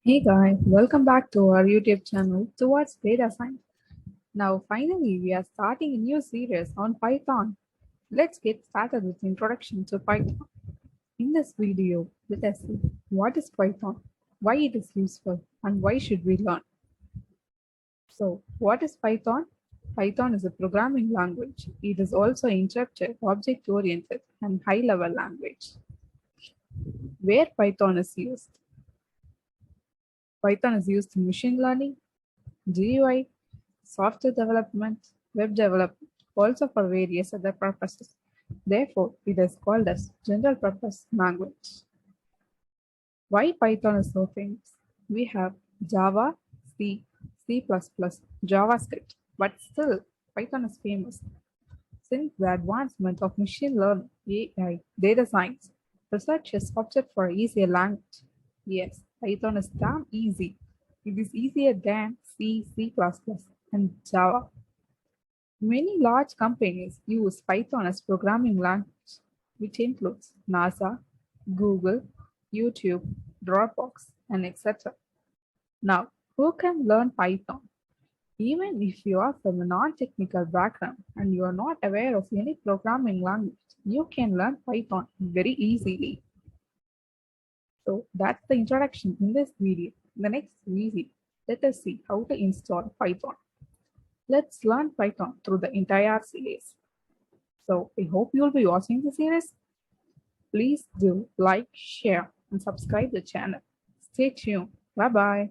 Hey guys, welcome back to our YouTube channel Towards Data Science. Now finally we are starting a new series on Python. Let's get started with introduction to Python. In this video, let us see what is Python, why it is useful, and why should we learn. So what is Python? Python is a programming language. It is also interpreted, object-oriented, and high-level language. Where Python is used? Python is used in machine learning, GUI, software development, web development, also for various other purposes. Therefore, it is called as general purpose language. Why Python is so famous? We have Java, C, C++, JavaScript, but still Python is famous. Since the advancement of machine learning, AI, data science, research has opted for easier language. Yes, Python is damn easy. It is easier than C, C++, and Java. Many large companies use Python as programming language, which includes NASA, Google, YouTube, Dropbox, and etc. Now, who can learn Python? Even if you are from a non-technical background and you are not aware of any programming language, you can learn Python very easily. So that's the introduction in this video. The next video, let us see how to install Python. Let's learn Python through the entire series. So I hope you'll be watching the series. Please do like, share, and subscribe the channel. Stay tuned. Bye-bye.